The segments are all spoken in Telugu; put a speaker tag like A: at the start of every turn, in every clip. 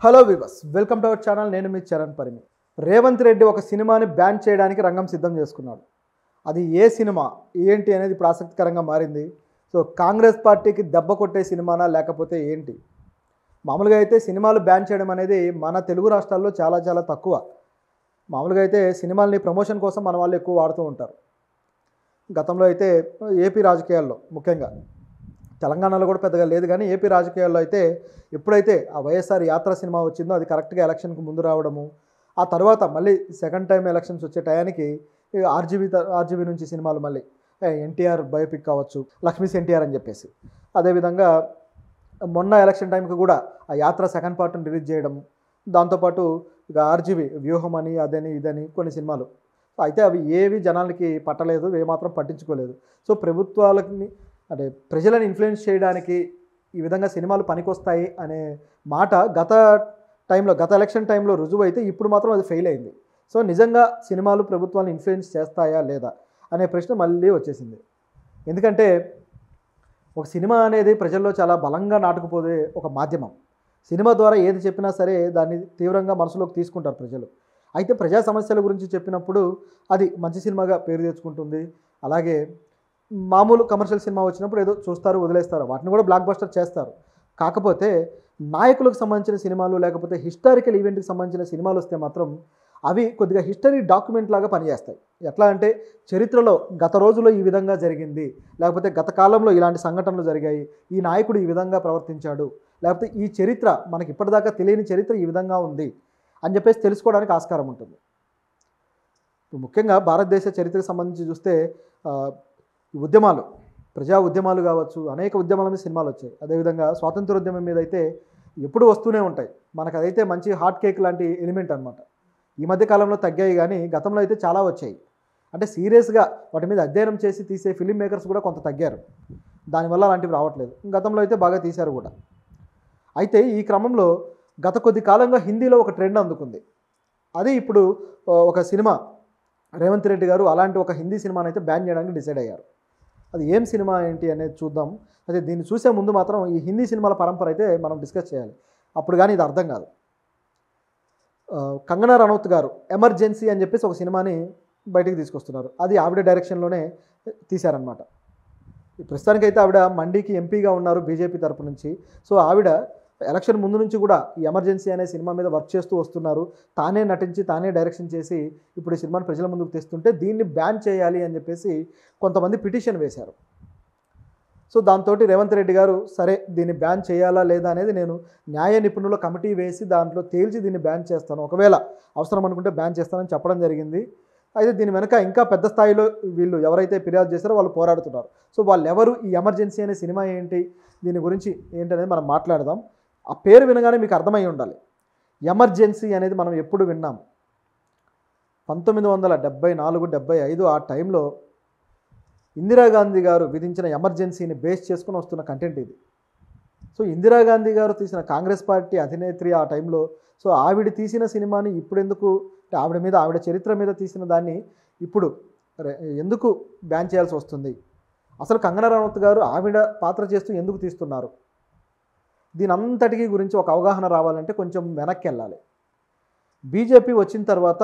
A: Hello viewers, welcome to our channel. నేను మీ చరణ్ పరిమి. రేవంత్ రెడ్డి ఒక సినిమాని బ్యాన్ చేయడానికి రంగం సిద్ధం చేసుకున్నాడు. అది ఏ సినిమా ఏంటి అనేది ఇప్పుడు ఆసక్తికరంగా మారింది. సో కాంగ్రెస్ పార్టీకి దెబ్బ కొట్టే సినిమానా లేకపోతే ఏంటి? మామూలుగా అయితే సినిమాలు బ్యాన్ చేయడం అనేది మన తెలుగు రాష్ట్రాల్లో చాలా చాలా తక్కువ. మామూలుగా అయితే సినిమాల్ని ప్రమోషన్ కోసం మన వాళ్ళు ఎక్కువ వాడుతూ ఉంటారు. గతంలో అయితే ఏపీ రాజకీయాల్లో, ముఖ్యంగా తెలంగాణలో కూడా పెద్దగా లేదు, కానీ ఏపీ రాజకీయాల్లో అయితే ఎప్పుడైతే ఆ వైఎస్ఆర్ యాత్ర సినిమా వచ్చిందో అది కరెక్ట్గా ఎలక్షన్కి ముందు రావడము, ఆ తర్వాత మళ్ళీ సెకండ్ టైం ఎలక్షన్స్ వచ్చే టయానికి ఆర్జీబీ నుంచి సినిమాలు మళ్ళీ ఎన్టీఆర్ బయోపిక్ కావచ్చు, లక్ష్మీస్ ఎన్టీఆర్ అని చెప్పేసి, అదేవిధంగా మొన్న ఎలక్షన్ టైంకి కూడా ఆ యాత్ర సెకండ్ పార్ట్ని రిలీజ్ చేయడం, దాంతోపాటు ఇక ఆర్జీబీ వ్యూహం అని అదని ఇదని కొన్ని సినిమాలు. అయితే అవి ఏవి జనాలకి పట్టలేదు, ఏమాత్రం పట్టించుకోలేదు. సో ప్రభుత్వాలని అంటే ప్రజలను ఇన్ఫ్లుయెన్స్ చేయడానికి ఈ విధంగా సినిమాలు పనికొస్తాయి అనే మాట గత ఎలక్షన్ టైంలో రుజువు అయితే ఇప్పుడు మాత్రం అది ఫెయిల్ అయింది. సో నిజంగా సినిమాలు ప్రభుత్వాన్ని ఇన్ఫ్లుయెన్స్ చేస్తాయా లేదా అనే ప్రశ్న మళ్ళీ వచ్చేసింది. ఎందుకంటే ఒక సినిమా అనేది ప్రజల్లో చాలా బలంగా నాటుకుపోయే ఒక మాధ్యమం. సినిమా ద్వారా ఏది చెప్పినా సరే దాన్ని తీవ్రంగా మనసులోకి తీసుకుంటారు ప్రజలు. అయితే ప్రజా సమస్యల గురించి చెప్పినప్పుడు అది మంచి సినిమాగా పేరు తెచ్చుకుంటుంది. అలాగే మామూలు కమర్షియల్ సినిమా వచ్చినప్పుడు ఏదో చూస్తారు, వదిలేస్తారు, వాటిని కూడా బ్లాక్ బస్టర్ చేస్తారు. కాకపోతే నాయకులకు సంబంధించిన సినిమాలు లేకపోతే హిస్టారికల్ ఈవెంట్కి సంబంధించిన సినిమాలు వస్తే మాత్రం అవి కొద్దిగా హిస్టరీ డాక్యుమెంట్ లాగా పనిచేస్తాయి. ఎట్లా అంటే చరిత్రలో గత రోజుల్లో ఈ విధంగా జరిగింది, లేకపోతే గత కాలంలో ఇలాంటి సంఘటనలు జరిగాయి, ఈ నాయకుడు ఈ విధంగా ప్రవర్తించాడు, లేకపోతే ఈ చరిత్ర మనకి ఇప్పటిదాకా తెలియని చరిత్ర ఈ విధంగా ఉంది అని చెప్పేసి తెలుసుకోవడానికి ఆస్కారం ఉంటుంది. ముఖ్యంగా భారతదేశ చరిత్రకు సంబంధించి చూస్తే ఉద్యమాలు, ప్రజా ఉద్యమాలు కావచ్చు, అనేక ఉద్యమాల మీద సినిమాలు వచ్చాయి. అదేవిధంగా స్వాతంత్రోద్యమం మీద అయితే ఎప్పుడు వస్తూనే ఉంటాయి. మనకు అదైతే మంచి హాట్ కేక్ లాంటి ఎలిమెంట్ అనమాట. ఈ మధ్య కాలంలో తగ్గాయి, కానీ గతంలో అయితే చాలా వచ్చాయి. అంటే సీరియస్గా వాటి మీద అధ్యయనం చేసి తీసే ఫిలిం మేకర్స్ కూడా కొంత తగ్గారు. దానివల్ల అలాంటివి రావట్లేదు. గతంలో అయితే బాగా తీశారు కూడా. అయితే ఈ క్రమంలో గత కొద్ది కాలంగా హిందీలో ఒక ట్రెండ్ అందుకుంది. అది ఇప్పుడు ఒక సినిమా రేవంత్ రెడ్డి గారు అలాంటి ఒక హిందీ సినిమాని అయితే బ్యాన్ చేయడానికి డిసైడ్ అయ్యారు. అది ఏం సినిమా ఏంటి అనేది చూద్దాం. అయితే దీన్ని చూసే ముందు మాత్రం ఈ హిందీ సినిమాల పరంపర అయితే మనం డిస్కస్ చేయాలి. అప్పుడు కానీ ఇది అర్థం కాదు. కంగనా రనౌత్ గారు ఎమర్జెన్సీ అని చెప్పేసి ఒక సినిమాని బయటికి తీసుకొస్తున్నారు. అది ఆవిడ డైరెక్షన్లోనే తీశారనమాట. ప్రస్తుతానికైతే ఆవిడ మండీకి ఎంపీగా ఉన్నారు బీజేపీ తరపు నుంచి. సో ఆవిడ ఎలక్షన్ ముందు నుంచి కూడా ఈ ఎమర్జెన్సీ అనే సినిమా మీద వర్క్ చేస్తూ వస్తున్నారు. తానే నటించి తానే డైరెక్షన్ చేసి ఇప్పుడు ఈ సినిమాని ప్రజల ముందుకు తెస్తుంటే దీన్ని బ్యాన్ చేయాలి అని చెప్పేసి కొంతమంది పిటిషన్ వేశారు. సో దాంతో రేవంత్ రెడ్డి గారు సరే దీన్ని బ్యాన్ చేయాలా లేదా అనేది నేను న్యాయ నిపుణుల కమిటీ వేసి దాంట్లో తేల్చి దీన్ని బ్యాన్ చేస్తాను, ఒకవేళ అవసరం అనుకుంటే బ్యాన్ చేస్తానని చెప్పడం జరిగింది. అయితే దీని వెనక ఇంకా పెద్ద స్థాయిలో వీళ్ళు ఎవరైతే ఫిర్యాదు చేశారో వాళ్ళు పోరాడుతున్నారు. సో వాళ్ళు ఎవరు, ఈ ఎమర్జెన్సీ అనే సినిమా ఏంటి, దీని గురించి ఏంటనేది మనం మాట్లాడదాం. ఆ పేరు వినగానే మీకు అర్థమై ఉండాలి. ఎమర్జెన్సీ అనేది మనం ఎప్పుడు విన్నాం? 1974-75 ఆ టైంలో ఇందిరాగాంధీ గారు విధించిన ఎమర్జెన్సీని బేస్ చేసుకుని వస్తున్న కంటెంట్ ఇది. సో ఇందిరాగాంధీ గారు తీసిన, కాంగ్రెస్ పార్టీ అధినేత్రి ఆ టైంలో, సో ఆవిడ తీసిన సినిమాని ఇప్పుడు ఎందుకు, ఆవిడ చరిత్ర మీద తీసిన దాన్ని ఇప్పుడు ఎందుకు బ్యాన్ చేయాల్సి వస్తుంది? అసలు కంగనా రనౌత్ గారు ఆవిడ పాత్ర చేస్తూ ఎందుకు తీస్తున్నారు? దీని అంతటికీ గురించి ఒక అవగాహన రావాలంటే కొంచెం వెనక్కి వెళ్ళాలి. బీజేపీ వచ్చిన తర్వాత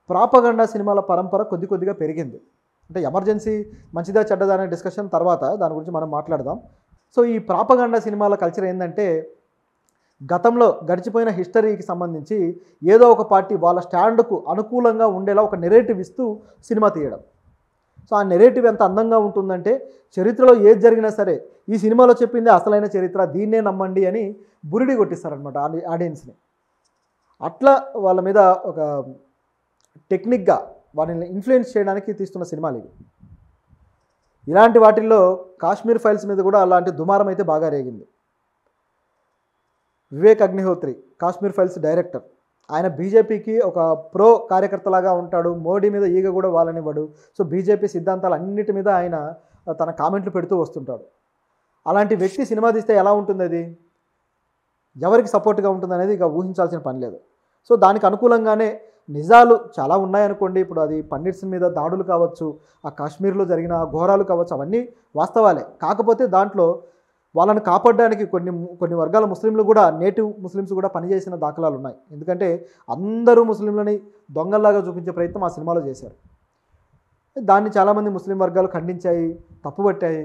A: ప్రాపగండా సినిమాల పరంపర కొద్దిగా పెరిగింది. అంటే ఎమర్జెన్సీ మంచిదా చెడ్డదా అనే డిస్కషన్ తర్వాత దాని గురించి మనం మాట్లాడదాం. సో ఈ ప్రాపగండా సినిమాల కల్చర్ ఏంటంటే గతంలో గడిచిపోయిన హిస్టరీకి సంబంధించి ఏదో ఒక పార్టీ వాళ్ళ స్టాండ్కు అనుకూలంగా ఉండేలా ఒక నెరేటివ్ ఇస్తూ సినిమా తీయడం. సో ఆ నెరేటివ్ ఎంత అందంగా ఉంటుందంటే చరిత్రలో ఏది జరిగినా సరే ఈ సినిమాలో చెప్పిందే అసలైన చరిత్ర, దీన్నే నమ్మండి అని బురిడి కొట్టిస్తారనమాట ఆడియన్స్ని. అట్లా వాళ్ళ మీద ఒక టెక్నిక్గా వాళ్ళని ఇన్ఫ్లుయెన్స్ చేయడానికి తీస్తున్న సినిమాలు ఇవి. ఇలాంటి వాటిల్లో కాశ్మీర్ ఫైల్స్ మీద కూడా అలాంటి దుమారం అయితే బాగా రేగింది. వివేక్ అగ్నిహోత్రి కాశ్మీర్ ఫైల్స్ డైరెక్టర్, ఆయన బీజేపీకి ఒక ప్రో కార్యకర్తలాగా ఉంటాడు. మోడీ మీద ఈగ కూడా వాళ్ళనివ్వడు. సో బీజేపీ సిద్ధాంతాలు అన్నిటి మీద ఆయన తన కామెంట్లు పెడుతూ వస్తుంటాడు. అలాంటి వ్యక్తి సినిమా తీస్తే ఎలా ఉంటుంది, అది ఎవరికి సపోర్ట్గా ఉంటుంది అనేది ఇక ఊహించాల్సిన పని లేదు. సో దానికి అనుకూలంగానే నిజాలు చాలా ఉన్నాయనుకోండి. ఇప్పుడు అది పండిట్స్ మీద దాడులు కావచ్చు, ఆ కాశ్మీర్లో జరిగిన ఘోరాలు కావచ్చు, అవన్నీ వాస్తవాలే. కాకపోతే దాంట్లో వాళ్ళని కాపాడడానికి కొన్ని వర్గాల ముస్లింలు కూడా, నేటివ్ ముస్లిమ్స్ కూడా పనిచేసిన దాఖలాలు ఉన్నాయి. ఎందుకంటే అందరూ ముస్లింలని దొంగల్లాగా చూపించే ప్రయత్నం ఆ సినిమాలో చేశారు. దాన్ని చాలామంది ముస్లిం వర్గాలు ఖండించాయి, తప్పుపట్టాయి.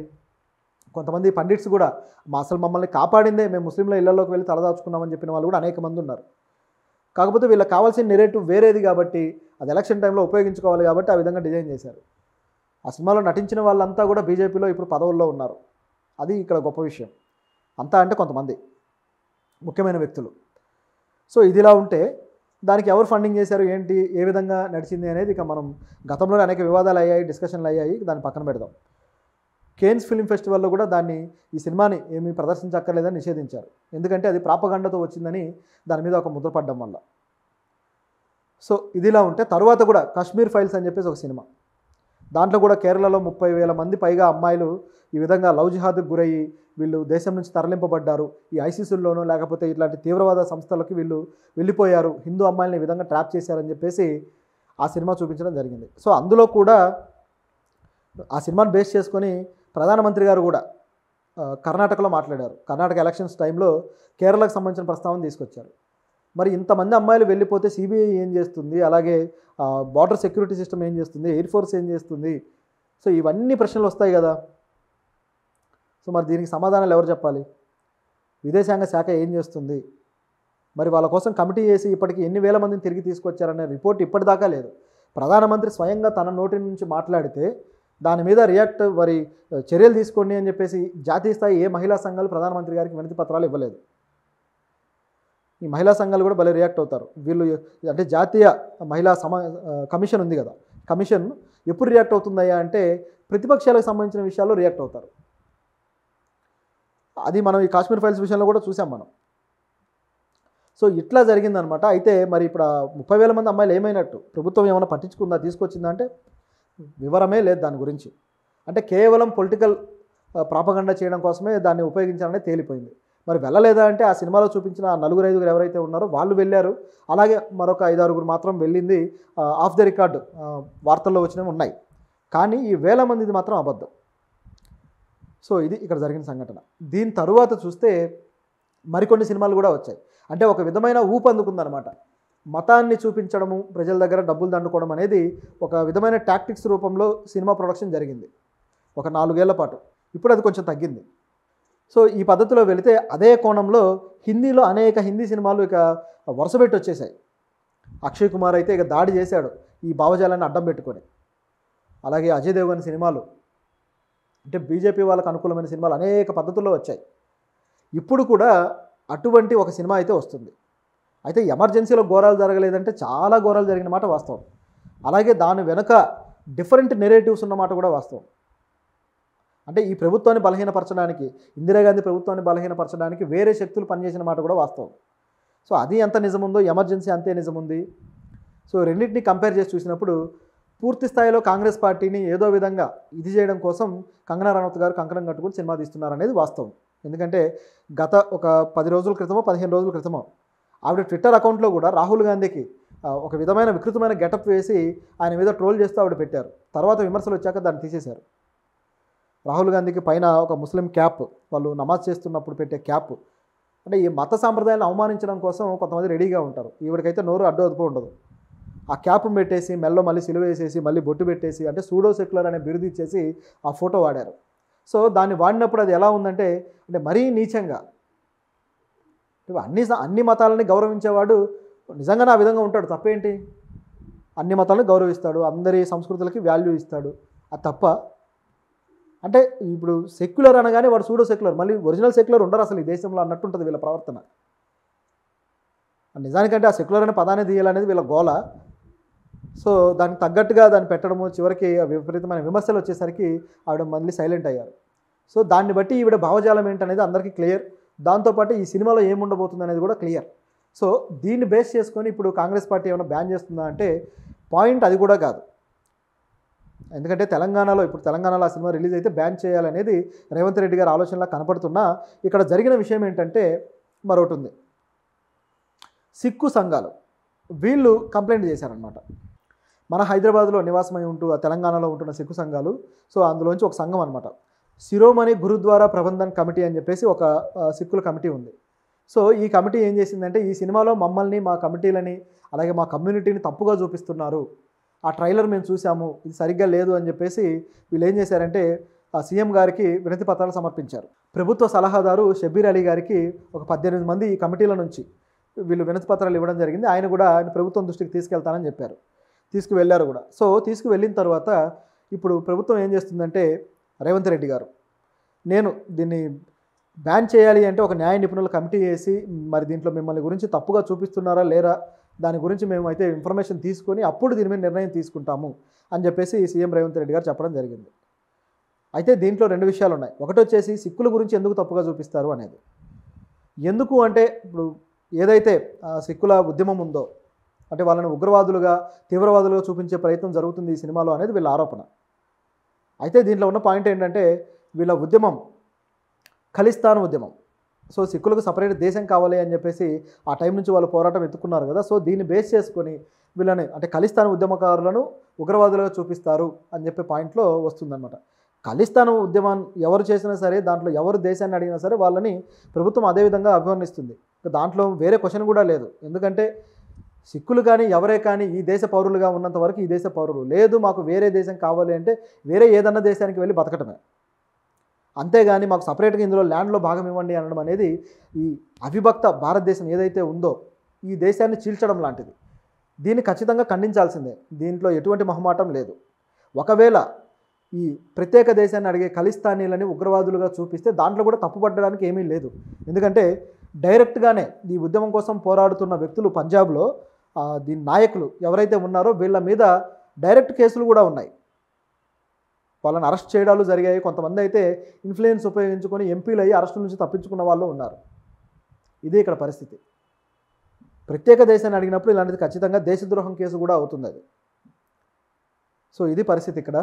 A: కొంతమంది పండిట్స్ కూడా అసలు మమ్మల్ని కాపాడిందే, మేము ముస్లింల ఇళ్లలోకి వెళ్ళి తలదాచుకున్నామని చెప్పిన వాళ్ళు కూడా అనేక మంది ఉన్నారు. కాకపోతే వీళ్ళకి కావాల్సిన నెరేటివ్ వేరేది కాబట్టి, అది ఎలక్షన్ టైంలో ఉపయోగించుకోవాలి కాబట్టి ఆ విధంగా డిజైన్ చేశారు. ఆ సినిమాలో నటించిన వాళ్ళంతా కూడా బీజేపీలో ఇప్పుడు పదవుల్లో ఉన్నారు. అది ఇక్కడ గొప్ప విషయం. అంతా అంటే కొంతమంది ముఖ్యమైన వ్యక్తులు. సో ఇదిలా ఉంటే దానికి ఎవరు ఫండింగ్ చేశారు, ఏంటి, ఏ విధంగా నడిచింది అనేది ఇక మనం గతంలోనే అనేక వివాదాలు అయ్యాయి, డిస్కషన్లు అయ్యాయి, దాన్ని పక్కన పెడదాం. కేన్స్ ఫిల్మ్ ఫెస్టివల్లో కూడా ఈ సినిమాని ఏమీ ప్రదర్శించక్కర్లేదని నిషేధించారు. ఎందుకంటే అది ప్రాపగండతో వచ్చిందని దాని మీద ఒక ముద్ర పడ్డం వల్ల. సో ఇదిలా ఉంటే తర్వాత కూడా కాశ్మీర్ ఫైల్స్ అని చెప్పేసి ఒక సినిమా, దాంట్లో కూడా కేరళలో 30,000 మంది పైగా అమ్మాయిలు ఈ విధంగా లవ్ జిహాద్కి గురయ్యి వీళ్ళు దేశం నుంచి తరలింపబడ్డారు, ఈ ఐసిస్లోనూ లేకపోతే ఇట్లాంటి తీవ్రవాద సంస్థలకి వీళ్ళు వెళ్ళిపోయారు, హిందూ అమ్మాయిలని ఈ విధంగా ట్రాప్ చేశారని చెప్పేసి ఆ సినిమా చూపించడం జరిగింది. సో అందులో కూడా ఆ సినిమాని బేస్ చేసుకొని ప్రధానమంత్రి గారు కూడా కర్ణాటకలో మాట్లాడారు. కర్ణాటక ఎలక్షన్స్ టైంలో కేరళకు సంబంధించిన ప్రస్తావన తీసుకొచ్చారు. మరి ఇంతమంది అమ్మాయిలు వెళ్ళిపోతే సిబిఐ ఏం చేస్తుంది, అలాగే బార్డర్ సెక్యూరిటీ సిస్టమ్ ఏం చేస్తుంది, ఎయిర్ ఫోర్స్ ఏం చేస్తుంది? సో ఇవన్నీ ప్రశ్నలు వస్తాయి కదా. సో మరి దీనికి సమాధానాలు ఎవరు చెప్పాలి? విదేశాంగ శాఖ ఏం చేస్తుంది? మరి వాళ్ళ కోసం కమిటీ చేసి ఇప్పటికి ఎన్ని వేల మందిని తిరిగి తీసుకొచ్చారనే రిపోర్ట్ ఇప్పటిదాకా లేదు. ప్రధానమంత్రి స్వయంగా తన నోటి నుంచి మాట్లాడితే దాని మీద మరి చర్యలు తీసుకోండి అని చెప్పేసి జాతీయ స్థాయి ఏ మహిళా సంఘాలు ప్రధానమంత్రి గారికి వినతి పత్రాలు ఇవ్వలేదు. ఈ మహిళా సంఘాలు కూడా భలే రియాక్ట్ అవుతారు. వీళ్ళు అంటే జాతీయ మహిళా కమిషన్ ఉంది కదా, కమిషన్ ఎప్పుడు రియాక్ట్ అవుతుందయ్యా అంటే ప్రతిపక్షాలకు సంబంధించిన విషయాల్లో రియాక్ట్ అవుతారు. అది మనం ఈ కాశ్మీర్ ఫైల్స్ విషయంలో కూడా చూసాం మనం. సో ఇట్లా జరిగిందనమాట. అయితే మరి ఇప్పుడు 30,000 మంది అమ్మాయిలు ఏమైనట్టు? ప్రభుత్వం ఏమైనా పట్టించుకుందా, తీసుకొచ్చిందా అంటే వివరమే లేదు దాని గురించి. అంటే కేవలం పొలిటికల్ ప్రాపగండా చేయడం కోసమే దాన్ని ఉపయోగించాలనే తేలిపోయింది. మరి వెళ్ళలేదా అంటే ఆ సినిమాలో చూపించిన 4-5 ఎవరైతే ఉన్నారో వాళ్ళు వెళ్ళారు. అలాగే మరొక 5-6 మాత్రం వెళ్ళింది ఆఫ్ ది రికార్డ్ వార్తల్లో వచ్చినవి ఉన్నాయి. కానీ ఈ వేల మందిది మాత్రం అబద్ధం. సో ఇది ఇక్కడ జరిగిన సంఘటన. దీని తరువాత చూస్తే మరికొన్ని సినిమాలు కూడా వచ్చాయి. అంటే ఒక విధమైన ఊపు అందుకుందనమాట. మతాన్ని చూపించడము, ప్రజల దగ్గర డబ్బులు దండుకోవడం అనేది ఒక విధమైన టాక్టిక్స్ రూపంలో సినిమా ప్రొడక్షన్ జరిగింది ఒక 4 ఏళ్ల పాటు. ఇప్పుడు అది కొంచెం తగ్గింది. సో ఈ పద్ధతిలో వెళితే అదే కోణంలో హిందీలో అనేక హిందీ సినిమాలు ఇక వరుసపెట్టి వచ్చేసాయి. అక్షయ్ కుమార్ అయితే ఇక దాడి చేశాడు ఈ భావజాలాన్ని అడ్డం పెట్టుకొని. అలాగే అజయ్ దేవగన్ సినిమాలు, అంటే బీజేపీ వాళ్ళకు అనుకూలమైన సినిమాలు అనేక పద్ధతుల్లో వచ్చాయి. ఇప్పుడు కూడా అటువంటి ఒక సినిమా అయితే వస్తుంది. అయితే ఎమర్జెన్సీలో ఘోరాలు జరగలేదంటే చాలా ఘోరాలు జరిగిన మాట వాస్తవం. అలాగే దాని వెనుక డిఫరెంట్ నెరేటివ్స్ ఉన్నమాట కూడా వాస్తవం. అంటే ఈ ప్రభుత్వాన్ని బలహీనపరచడానికి, ఇందిరాగాంధీ ప్రభుత్వాన్ని బలహీనపరచడానికి వేరే శక్తులు పనిచేసిన మాట కూడా వాస్తవం. సో అది ఎంత నిజముందో ఎమర్జెన్సీ అంతే నిజముంది. సో రెండింటిని కంపేర్ చేసి చూసినప్పుడు పూర్తి స్థాయిలో కాంగ్రెస్ పార్టీని ఏదో విధంగా ఇది చేయడం కోసం కంగనా రనౌత్ గారు కంకణం కట్టుకుని సినిమా తీస్తున్నారనేది వాస్తవం. ఎందుకంటే గత ఒక 10 రోజుల క్రితమో 15 రోజుల క్రితమో ఆవిడ ట్విట్టర్ అకౌంట్లో కూడా రాహుల్ గాంధీకి ఒక విధమైన వికృతమైన గెటప్ వేసి ఆయన మీద ట్రోల్ చేస్తూ ఆవిడ పెట్టారు. తర్వాత విమర్శలు వచ్చాక దాన్ని తీసేశారు. రాహుల్ గాంధీకి పైన ఒక ముస్లిం క్యాప్, వాళ్ళు నమాజ్ చేస్తున్నప్పుడు పెట్టే క్యాప్, అంటే ఈ మత సాంప్రదాయాలను అవమానించడం కోసం కొంతమంది రెడీగా ఉంటారు. ఈవిడికైతే నోరు అడ్డు అదుపు ఉండదు. ఆ క్యాప్ పెట్టేసి మెల్లో మళ్ళీ సిలువ వేసేసి మళ్ళీ బొట్టు పెట్టేసి, అంటే సూడో సెక్యులర్ అనే బిరుదు ఇచ్చేసి ఆ ఫోటో వాడారు. సో దాన్ని వాడినప్పుడు అది ఎలా ఉందంటే, అంటే మరీ నీచంగా, అన్ని మతాలని గౌరవించేవాడు నిజంగానే ఆ విధంగా ఉంటాడు, తప్పేంటి? అన్ని మతాలను గౌరవిస్తాడు, అందరి సంస్కృతులకి వాల్యూ ఇస్తాడు, అది తప్ప? అంటే ఇప్పుడు సెక్యులర్ అనగానే వాడు సూడో సెక్యులర్, మళ్ళీ ఒరిజినల్ సెక్యులర్ ఉండరు అసలు ఈ దేశంలో అన్నట్టుంటుంది వీళ్ళ ప్రవర్తన. నిజానికంటే ఆ సెక్యులర్ అనే పదాన్ని తీయాలనేది వీళ్ళ గోల. సో దానికి తగ్గట్టుగా దాన్ని పెట్టడము, చివరికి విపరీతమైన విమర్శలు వచ్చేసరికి ఆవిడ మళ్ళీ సైలెంట్ అయ్యారు. సో దాన్ని బట్టి ఈవిడ భావజాలం ఏంటనేది అందరికీ క్లియర్. దాంతోపాటు ఈ సినిమాలో ఏముండబోతుంది అనేది కూడా క్లియర్. సో దీన్ని బేస్ చేసుకొని ఇప్పుడు కాంగ్రెస్ పార్టీ ఏమైనా బ్యాన్ చేస్తుందా అంటే పాయింట్ అది కూడా కాదు. ఎందుకంటే తెలంగాణలో ఆ సినిమా రిలీజ్ అయితే బ్యాన్ చేయాలనేది రేవంత్ రెడ్డి గారి ఆలోచనలా కనపడుతున్నా ఇక్కడ జరిగిన విషయం ఏంటంటే మరొకటి ఉంది. సిక్కు సంఘాలు వీళ్ళు కంప్లైంట్ చేశారనమాట. మన హైదరాబాద్లో నివాసమై ఉంటూ తెలంగాణలో ఉంటున్న సిక్కు సంఘాలు, సో అందులోంచి ఒక సంఘం అనమాట శిరోమణి గురుద్వారా ప్రబంధన్ కమిటీ అని చెప్పేసి ఒక సిక్కుల కమిటీ ఉంది. సో ఈ కమిటీ ఏం చేసిందంటే ఈ సినిమాలో మమ్మల్ని, మా కమిటీలని, అలాగే మా కమ్యూనిటీని తప్పుగా చూపిస్తున్నారు, ఆ ట్రైలర్ మేము చూసాము, ఇది సరిగ్గా లేదు అని చెప్పేసి వీళ్ళు ఏం చేశారంటే సీఎం గారికి వినతి పత్రాలు సమర్పించారు. ప్రభుత్వ సలహాదారు షబ్బీర్ అలీ గారికి ఒక 18 మంది ఈ కమిటీల నుంచి వీళ్ళు వినతి పత్రాలు ఇవ్వడం జరిగింది. ఆయన ప్రభుత్వం దృష్టికి తీసుకెళ్తానని చెప్పారు. తీసుకువెళ్ళారు కూడా. సో తీసుకువెళ్ళిన తర్వాత ఇప్పుడు ప్రభుత్వం ఏం చేస్తుందంటే రేవంత్ రెడ్డి గారు, నేను దీన్ని బ్యాన్ చేయాలి అంటే ఒక న్యాయ నిపుణుల కమిటీ వేసి మరి దీంట్లో మిమ్మల్ని గురించి తప్పుగా చూపిస్తున్నారా లేరా దాని గురించి మేము అయితే ఇన్ఫర్మేషన్ తీసుకొని అప్పుడు దీని మీద నిర్ణయం తీసుకుంటాము అని చెప్పేసి సీఎం రేవంత్ రెడ్డి గారు చెప్పడం జరిగింది. అయితే దీంట్లో 2 విషయాలు ఉన్నాయి. ఒకటి వచ్చేసి సిక్కుల గురించి ఎందుకు తప్పుగా చూపిస్తారు అనేది. ఎందుకు అంటే ఇప్పుడు ఏదైతే సిక్కుల ఉద్యమం ఉందో అంటే వాళ్ళని ఉగ్రవాదులుగా, తీవ్రవాదులుగా చూపించే ప్రయత్నం జరుగుతుంది ఈ సినిమాలో అనేది వీళ్ళ ఆరోపణ. అయితే దీంట్లో ఉన్న పాయింట్ ఏంటంటే వీళ్ళ ఉద్యమం ఖలిస్తాన్ ఉద్యమం. సో సిక్కులకు సపరేట్ దేశం కావాలి అని చెప్పేసి ఆ టైం నుంచి వాళ్ళు పోరాటం ఎత్తుకున్నారు కదా. సో దీన్ని బేస్ చేసుకొని వీళ్ళని అంటే ఖలిస్తాన్ ఉద్యమకారులను ఉగ్రవాదులుగా చూపిస్తారు అని చెప్పే పాయింట్లో వస్తుందన్నమాట. ఖలిస్తాన్ ఉద్యమం ఎవరు చేసినా సరే, దాంట్లో ఎవరు దేశాన్ని అడిగినా సరే వాళ్ళని ప్రభుత్వం అదేవిధంగా అభివర్ణిస్తుంది. దాంట్లో వేరే క్వశ్చన్ కూడా లేదు. ఎందుకంటే సిక్కులు కానీ ఎవరే కానీ ఈ దేశ పౌరులుగా ఉన్నంత వరకు ఈ దేశ పౌరులు, లేదు మాకు వేరే దేశం కావాలి అంటే వేరే ఏదన్నా దేశానికి వెళ్ళి బతకటమే. అంతేగాని మాకు సపరేట్గా ఇందులో ల్యాండ్లో భాగం ఇవ్వండి అనడం అనేది ఈ అవిభక్త భారతదేశం ఏదైతే ఉందో ఈ దేశాన్ని చీల్చడం లాంటిది. దీన్ని ఖచ్చితంగా ఖండించాల్సిందే. దీంట్లో ఎటువంటి మొహమాటం లేదు. ఒకవేళ ఈ ప్రత్యేక దేశాన్ని అడిగే ఖలిస్తానీలని ఉగ్రవాదులుగా చూపిస్తే దాంట్లో కూడా తప్పుపట్టడానికి ఏమీ లేదు. ఎందుకంటే డైరెక్ట్గానే ఈ ఉద్యమం కోసం పోరాడుతున్న వ్యక్తులు పంజాబ్లో దీని నాయకులు ఎవరైతే ఉన్నారో వీళ్ళ మీద డైరెక్ట్ కేసులు కూడా ఉన్నాయి. వాళ్ళని అరెస్ట్ చేయడాలు జరిగాయి. కొంతమంది అయితే ఇన్ఫ్లుయెన్స్ ఉపయోగించుకొని ఎంపీలు అయ్యి అరెస్టుల నుంచి తప్పించుకున్న వాళ్ళు ఉన్నారు. ఇదే ఇక్కడ పరిస్థితి. ప్రత్యేక దేశాన్ని అడిగినప్పుడు ఇలాంటిది ఖచ్చితంగా దేశద్రోహం కేసు కూడా అవుతుంది అది. సో ఇది పరిస్థితి ఇక్కడ.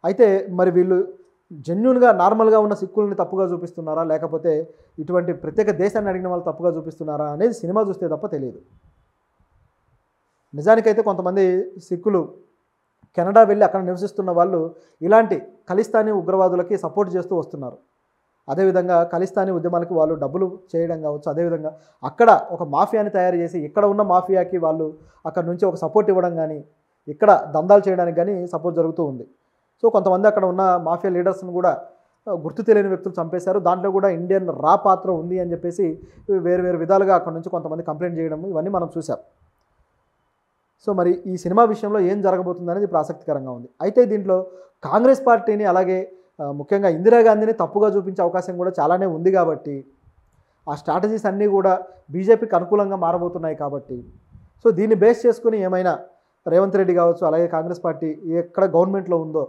A: అయితే మరి వీళ్ళు జెన్యూన్గా నార్మల్గా ఉన్న సిక్కుల్ని తప్పుగా చూపిస్తున్నారా లేకపోతే ఇటువంటి ప్రత్యేక దేశాన్ని అడిగిన వాళ్ళు తప్పుగా చూపిస్తున్నారా అనేది సినిమా చూస్తే తప్ప తెలియదు. నిజానికైతే కొంతమంది సిక్కులు కెనడా వెళ్ళి అక్కడ నివసిస్తున్న వాళ్ళు ఇలాంటి ఖలిస్తానీ ఉగ్రవాదులకి సపోర్ట్ చేస్తూ వస్తున్నారు. అదేవిధంగా ఖలిస్తానీ ఉద్యమాలకి వాళ్ళు డబ్బులు చేయడం కావచ్చు, అదేవిధంగా అక్కడ ఒక మాఫియాని తయారు చేసి ఇక్కడ ఉన్న మాఫియాకి వాళ్ళు అక్కడ నుంచి ఒక సపోర్ట్ ఇవ్వడం కానీ ఇక్కడ దందాలు చేయడానికి కానీ సపోర్ట్ జరుగుతూ ఉంది. సో కొంతమంది అక్కడ ఉన్న మాఫియా లీడర్స్ని కూడా గుర్తు తెలియని వ్యక్తులు చంపేశారు. దాంట్లో కూడా ఇండియన్ రా పాత్ర ఉంది అని చెప్పేసి వేరు వేరు విధాలుగా అక్కడ నుంచి కొంతమంది కంప్లైంట్ చేయడం ఇవన్నీ మనం చూసాం. సో మరి ఈ సినిమా విషయంలో ఏం జరగబోతుంది అనేది ఇప్పుడు ఆసక్తికరంగా ఉంది. అయితే దీంట్లో కాంగ్రెస్ పార్టీని అలాగే ముఖ్యంగా ఇందిరాగాంధీని తప్పుగా చూపించే అవకాశం కూడా చాలానే ఉంది కాబట్టి ఆ స్ట్రాటజీస్ అన్నీ కూడా బీజేపీకి అనుకూలంగా మారబోతున్నాయి కాబట్టి సో దీన్ని బేస్ చేసుకుని ఏమైనా రేవంత్ రెడ్డి కావచ్చు అలాగే కాంగ్రెస్ పార్టీ ఎక్కడ గవర్నమెంట్లో ఉందో